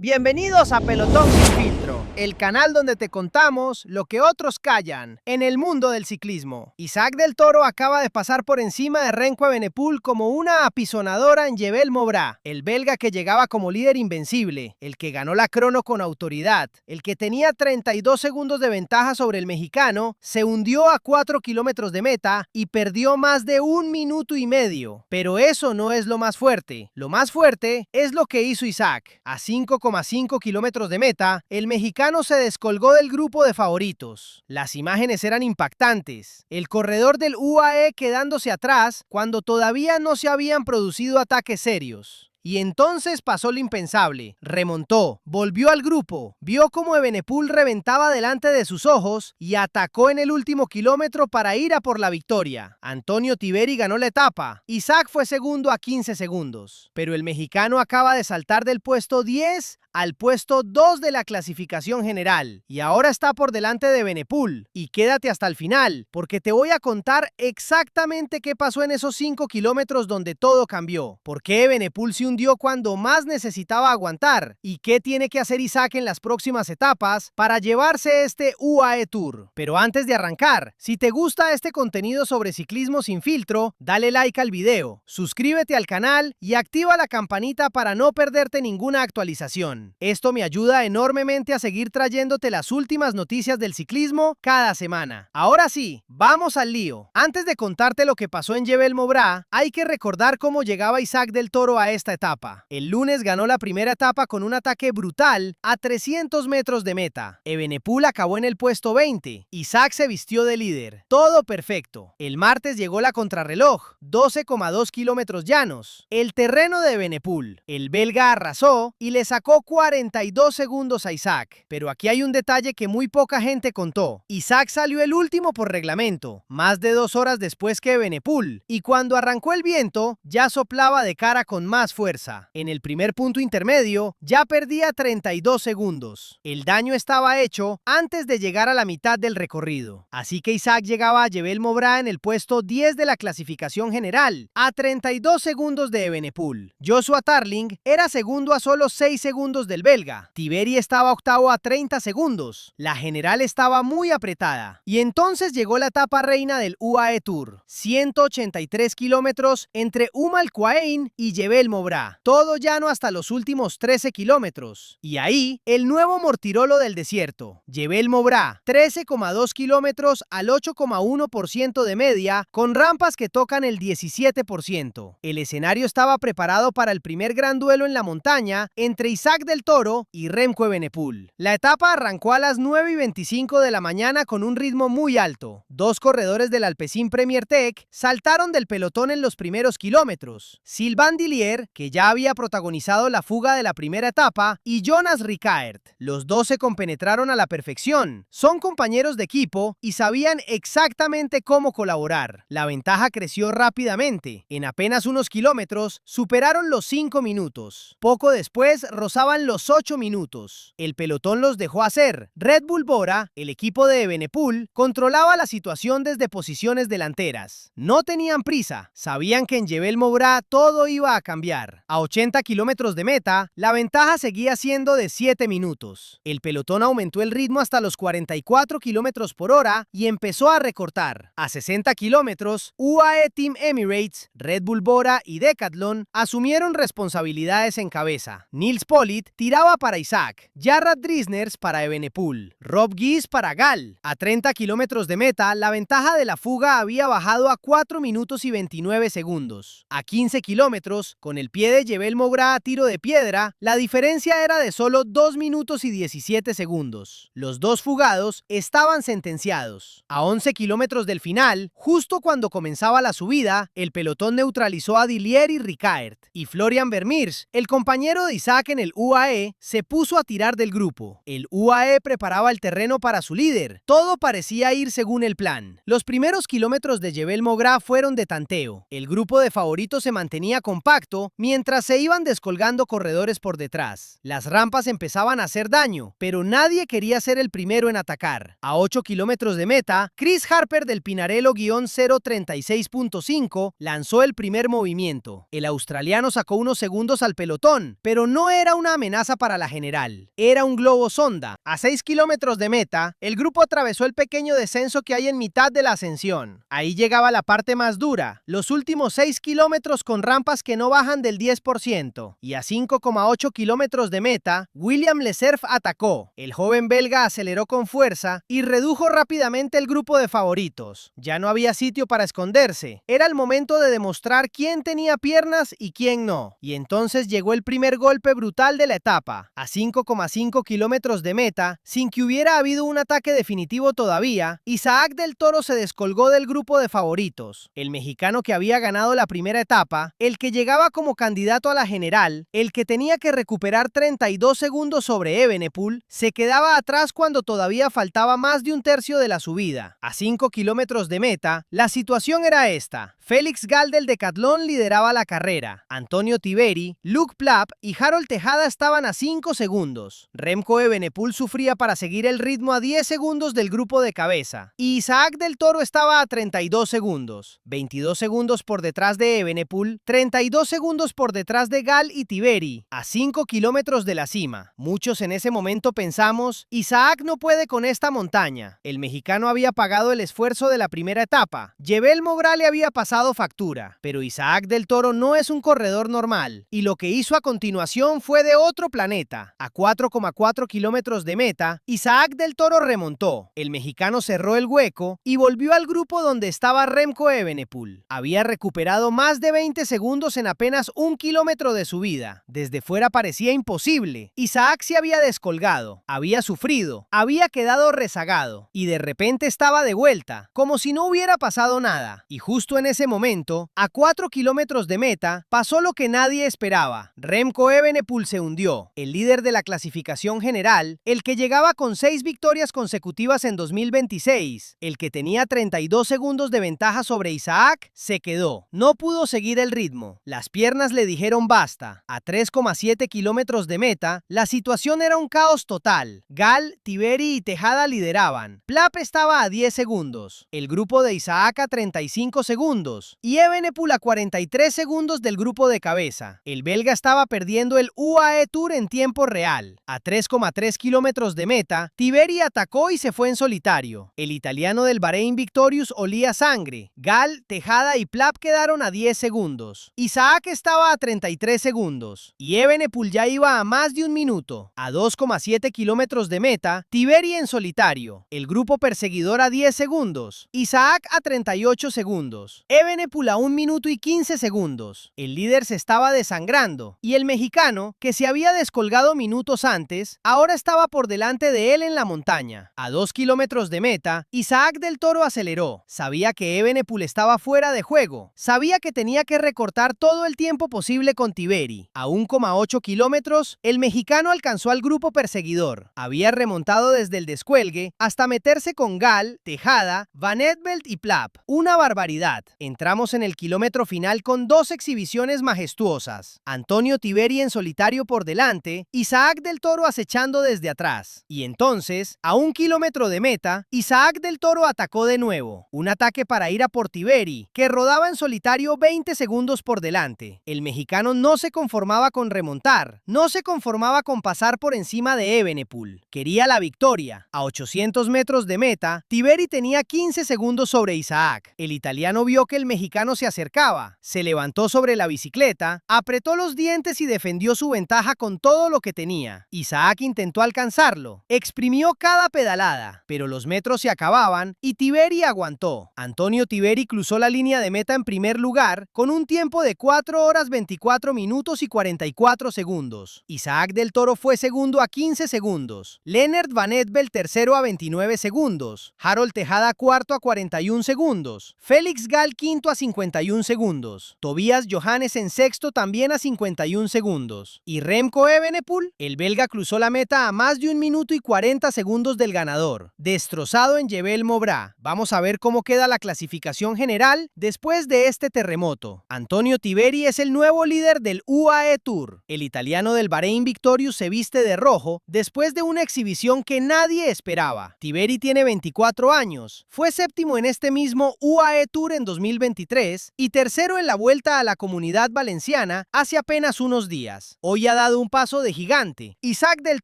Bienvenidos a Pelotón Sin Filtro, el canal donde te contamos lo que otros callan en el mundo del ciclismo. Isaac del Toro acaba de pasar por encima de Remco Evenepoel como una apisonadora en Jebel Mobrá. El belga que llegaba como líder invencible, el que ganó la crono con autoridad, el que tenía 32 segundos de ventaja sobre el mexicano, se hundió a 4 kilómetros de meta y perdió más de 1 minuto y medio. Pero eso no es lo más fuerte. Lo más fuerte es lo que hizo Isaac. A 5,5 kilómetros de meta, el mexicano se descolgó del grupo de favoritos. Las imágenes eran impactantes. El corredor del UAE quedándose atrás cuando todavía no se habían producido ataques serios. Y entonces pasó lo impensable. Remontó, volvió al grupo, vio cómo Evenepoel reventaba delante de sus ojos y atacó en el último kilómetro para ir a por la victoria. Antonio Tiberi ganó la etapa. Isaac fue segundo a 15 segundos. Pero el mexicano acaba de saltar del puesto 10 al puesto 2 de la clasificación general. Y ahora está por delante de Evenepoel. Y quédate hasta el final, porque te voy a contar exactamente qué pasó en esos 5 kilómetros donde todo cambió. ¿Por qué Evenepoel se hundió cuando más necesitaba aguantar? ¿Y qué tiene que hacer Isaac en las próximas etapas para llevarse este UAE Tour? Pero antes de arrancar, si te gusta este contenido sobre ciclismo sin filtro, dale like al video, suscríbete al canal y activa la campanita para no perderte ninguna actualización. Esto me ayuda enormemente a seguir trayéndote las últimas noticias del ciclismo cada semana. Ahora sí, vamos al lío. Antes de contarte lo que pasó en Jebel Mobrá, hay que recordar cómo llegaba Isaac del Toro a esta etapa. El lunes ganó la primera etapa con un ataque brutal a 300 metros de meta. Evenepoel acabó en el puesto 20. Isaac se vistió de líder. Todo perfecto. El martes llegó la contrarreloj, 12,2 kilómetros llanos. El terreno de Evenepoel. El belga arrasó y le sacó 42 segundos a Isaac. Pero aquí hay un detalle que muy poca gente contó. Isaac salió el último por reglamento, más de 2 horas después que Evenepoel, y cuando arrancó el viento, ya soplaba de cara con más fuerza. En el primer punto intermedio, ya perdía 32 segundos. El daño estaba hecho antes de llegar a la mitad del recorrido. Así que Isaac llegaba a Jebel Mobrá en el puesto 10 de la clasificación general, a 32 segundos de Evenepoel. Joshua Tarling era segundo a solo 6 segundos del belga. Tiberi estaba octavo a 30 segundos. La general estaba muy apretada. Y entonces llegó la etapa reina del UAE Tour. 183 kilómetros entre Al Quwain y Jebel Mobrá. Todo llano hasta los últimos 13 kilómetros. Y ahí, el nuevo mortirolo del desierto. Jebel Mobrá, 13,2 kilómetros al 8,1% de media, con rampas que tocan el 17%. El escenario estaba preparado para el primer gran duelo en la montaña entre Isaac del Toro y Remco Evenepoel. La etapa arrancó a las 9:25 de la mañana con un ritmo muy alto. Dos corredores del Alpecin Premier Tech saltaron del pelotón en los primeros kilómetros. Sylvain Dillier, que ya había protagonizado la fuga de la primera etapa, y Jonas Rickaert. Los dos se compenetraron a la perfección. Son compañeros de equipo y sabían exactamente cómo colaborar. La ventaja creció rápidamente. En apenas unos kilómetros superaron los 5 minutos. Poco después rozaban los 8 minutos. El pelotón los dejó hacer. Red Bull Bora, el equipo de Evenepoel, controlaba la situación desde posiciones delanteras. No tenían prisa. Sabían que en Jebel Mobrá todo iba a cambiar. A 80 kilómetros de meta, la ventaja seguía siendo de 7 minutos. El pelotón aumentó el ritmo hasta los 44 kilómetros por hora y empezó a recortar. A 60 kilómetros, UAE Team Emirates, Red Bull Bora y Decathlon asumieron responsabilidades en cabeza. Nils Politt tiraba para Isaac, Jarrad Drisners para Evenepoel, Rob Gies para Gal. A 30 kilómetros de meta, la ventaja de la fuga había bajado a 4 minutos y 29 segundos. A 15 kilómetros, con el pie de Jebel Mobrá a tiro de piedra, la diferencia era de solo 2 minutos y 17 segundos. Los dos fugados estaban sentenciados. A 11 kilómetros del final, justo cuando comenzaba la subida, el pelotón neutralizó a Dillier y Rickaert, y Florian Vermeers, el compañero de Isaac en el UAE, se puso a tirar del grupo. El UAE preparaba el terreno para su líder. Todo parecía ir según el plan. Los primeros kilómetros de Jebel Mobrá fueron de tanteo. El grupo de favoritos se mantenía compacto mientras se iban descolgando corredores por detrás. Las rampas empezaban a hacer daño, pero nadie quería ser el primero en atacar. A 8 kilómetros de meta, Chris Harper del Pinarello-036.5 lanzó el primer movimiento. El australiano sacó unos segundos al pelotón, pero no era una amenaza para la general. Era un globo sonda. A 6 kilómetros de meta, el grupo atravesó el pequeño descenso que hay en mitad de la ascensión. Ahí llegaba la parte más dura, los últimos 6 kilómetros con rampas que no bajan del 10%. Y a 5,8 kilómetros de meta, William Le Cerf atacó. El joven belga aceleró con fuerza y redujo rápidamente el grupo de favoritos. Ya no había sitio para esconderse. Era el momento de demostrar quién tenía piernas y quién no. Y entonces llegó el primer golpe brutal de la etapa. A 5,5 kilómetros de meta, sin que hubiera habido un ataque definitivo todavía, Isaac del Toro se descolgó del grupo de favoritos. El mexicano que había ganado la primera etapa, el que llegaba como candidato a la general, el que tenía que recuperar 32 segundos sobre Evenepoel, se quedaba atrás cuando todavía faltaba más de un tercio de la subida. A 5 kilómetros de meta, la situación era esta. Félix Gall del Decatlón lideraba la carrera. Antonio Tiberi, Luc Plapp y Harold Tejada estaban a 5 segundos. Remco Evenepoel sufría para seguir el ritmo a 10 segundos del grupo de cabeza. Y Isaac del Toro estaba a 32 segundos. 22 segundos por detrás de Evenepoel, 32 segundos por detrás de Gall y Tiberi, a 5 kilómetros de la cima. Muchos en ese momento pensamos, Isaac no puede con esta montaña. El mexicano había pagado el esfuerzo de la primera etapa. Jebel Mogra le había pasado factura, pero Isaac del Toro no es un corredor normal, y lo que hizo a continuación fue de otro planeta. A 4,4 kilómetros de meta, Isaac del Toro remontó. El mexicano cerró el hueco y volvió al grupo donde estaba Remco Evenepoel. Había recuperado más de 20 segundos en apenas 1 kilómetro de subida. Desde fuera parecía imposible. Isaac se había descolgado, había sufrido, había quedado rezagado, y de repente estaba de vuelta, como si no hubiera pasado nada. Y justo en ese momento, a 4 kilómetros de meta, pasó lo que nadie esperaba. Remco Evenepoel se hundió. El líder de la clasificación general, el que llegaba con 6 victorias consecutivas en 2026, el que tenía 32 segundos de ventaja sobre Isaac, se quedó. No pudo seguir el ritmo. Las piernas le dijeron basta. A 3,7 kilómetros de meta, la situación era un caos total. Gall, Tiberi y Tejada lideraban. Plapp estaba a 10 segundos. El grupo de Isaac a 35 segundos. Y Evenepoel a 43 segundos del grupo de cabeza. El belga estaba perdiendo el UAE Tour en tiempo real. A 3,3 kilómetros de meta, Tiberi atacó y se fue en solitario. El italiano del Bahrein Victorious olía sangre. Gall, Tejada y Plapp quedaron a 10 segundos. Isaac estaba a 33 segundos. Y Evenepoel ya iba a más de un minuto. A 2,7 kilómetros de meta, Tiberi en solitario. El grupo perseguidor a 10 segundos. Isaac a 38 segundos. Evenepoel a 1 minuto y 15 segundos. El líder se estaba desangrando y el mexicano, que se había descolgado minutos antes, ahora estaba por delante de él en la montaña. A 2 kilómetros de meta, Isaac del Toro aceleró. Sabía que Evenepoel estaba fuera de juego. Sabía que tenía que recortar todo el tiempo posible con Tiberi. A 1,8 kilómetros, el mexicano alcanzó al grupo perseguidor. Había remontado desde el descuelgue hasta meterse con Gall, Tejada, Van Etvelt y Plapp. Una barbaridad. Entramos en el kilómetro final con 2 exhibiciones majestuosas. Antonio Tiberi en solitario por delante, Isaac del Toro acechando desde atrás. Y entonces, a 1 kilómetro de meta, Isaac del Toro atacó de nuevo. Un ataque para ir a por Tiberi, que rodaba en solitario 20 segundos por delante. El mexicano no se conformaba con remontar, no se conformaba con pasar por encima de Evenepoel. Quería la victoria. A 800 metros de meta, Tiberi tenía 15 segundos sobre Isaac. El italiano vio que el mexicano se acercaba, se levantó sobre la bicicleta, apretó los dientes y defendió su ventaja con todo lo que tenía. Isaac intentó alcanzarlo, exprimió cada pedalada, pero los metros se acababan y Tiberi aguantó. Antonio Tiberi cruzó la línea de meta en primer lugar con un tiempo de 4 horas 24 minutos y 44 segundos. Isaac del Toro fue segundo a 15 segundos. Lennart Van Etvelt tercero a 29 segundos. Harold Tejada cuarto a 41 segundos. Félix Gall quinto a 51 segundos. Tobias Johannesen sexto también a 51 segundos. Y Remco Evenepoel, el belga, cruzó la meta a más de 1 minuto y 40 segundos del ganador, destrozado en Jebel Mogra. Vamos a ver cómo queda la clasificación general después de este terremoto. Antonio Tiberi es el nuevo líder del UAE Tour. El italiano del Bahrein Victorious se viste de rojo después de una exhibición que nadie esperaba. Tiberi tiene 24 años, fue séptimo en este mismo UAE Tour en 2023 y tercero en la Vuelta a la Comunidad Valenciana hace apenas unos días. Hoy ha dado dado un paso de gigante. Isaac del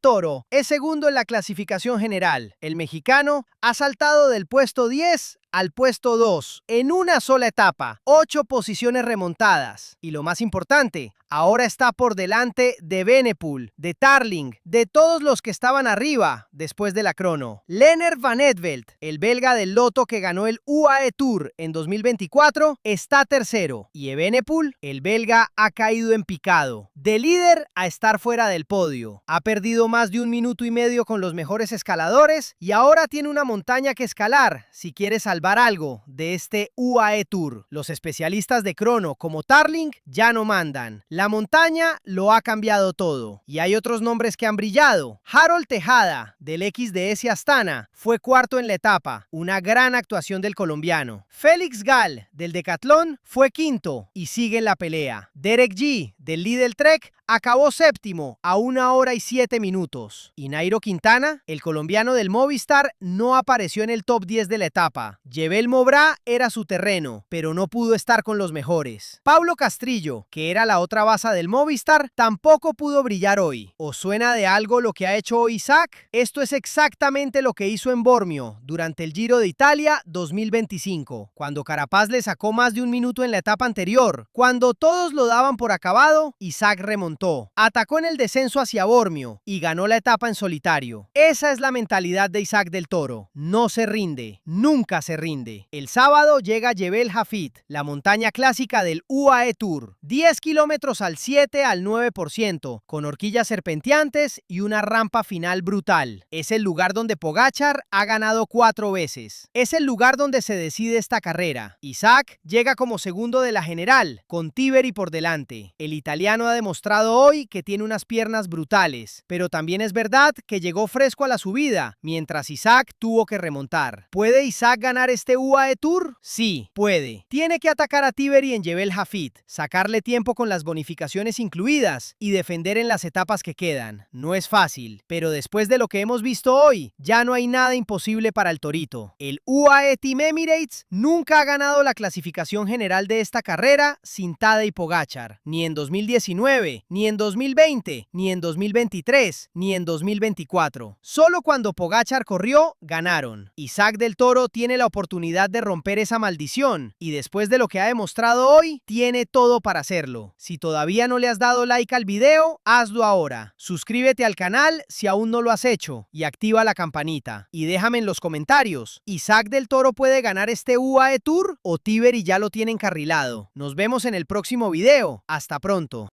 Toro es segundo en la clasificación general. El mexicano ha saltado del puesto 10 al puesto 2 en una sola etapa, 8 posiciones remontadas. Y lo más importante, ahora está por delante de Venepool, de Tarling, de todos los que estaban arriba después de la crono. Lennert Van Etvelt, el belga del Lotto que ganó el UAE Tour en 2024, está tercero. Y Evenepoel, el belga, ha caído en picado. De líder a estar fuera del podio. Ha perdido más de 1 minuto y medio con los mejores escaladores y ahora tiene una montaña que escalar si quiere salvar algo de este UAE Tour. Los especialistas de crono como Tarling ya no mandan. La montaña lo ha cambiado todo. Y hay otros nombres que han brillado. Harold Tejada, del XDS Astana, fue cuarto en la etapa. Una gran actuación del colombiano. Félix Gall, del Decathlon, fue quinto y sigue en la pelea. Derek G, del Lidl Trek, acabó séptimo a 1 hora y 7 minutos. Y Nairo Quintana, el colombiano del Movistar, no apareció en el top 10 de la etapa. Jebel Mobrá era su terreno, pero no pudo estar con los mejores. Pablo Castrillo, que era la otra baza del Movistar, tampoco pudo brillar hoy. ¿Os suena de algo lo que ha hecho hoy Isaac? Esto es exactamente lo que hizo en Bormio durante el Giro de Italia 2025, cuando Carapaz le sacó más de 1 minuto en la etapa anterior. Cuando todos lo daban por acabado, Isaac remontó, atacó en el descenso hacia Bormio y ganó la etapa en solitario. Esa es la mentalidad de Isaac del Toro. No se rinde, nunca se rinde. El sábado llega Jebel Hafid, la montaña clásica del UAE Tour. 10 kilómetros al 7 al 9%, con horquillas serpenteantes y una rampa final brutal. Es el lugar donde Pogačar ha ganado 4 veces. Es el lugar donde se decide esta carrera. Isaac llega como segundo de la general, con Tiberi por delante. El italiano ha demostrado hoy que tiene unas piernas brutales, pero también es verdad que llegó fresco a la subida, mientras Isaac tuvo que remontar. ¿Puede Isaac ganar este UAE Tour? Sí, puede. Tiene que atacar a Tiberi en Jebel Hafid, sacarle tiempo con las bonificaciones incluidas y defender en las etapas que quedan. No es fácil, pero después de lo que hemos visto hoy, ya no hay nada imposible para el Torito. El UAE Team Emirates nunca ha ganado la clasificación general de esta carrera sin Tadej Pogačar, ni en 2019, ni en 2020, ni en 2023, ni en 2024. Solo cuando Pogačar corrió, ganaron. Isaac del Toro tiene la oportunidad de romper esa maldición y después de lo que ha demostrado hoy, tiene todo para hacerlo. Si todavía no le has dado like al video, hazlo ahora. Suscríbete al canal si aún no lo has hecho y activa la campanita. Y déjame en los comentarios, ¿Isaac del Toro puede ganar este UAE Tour o Tiberi ya lo tiene encarrilado? Nos vemos en el próximo video. Hasta pronto.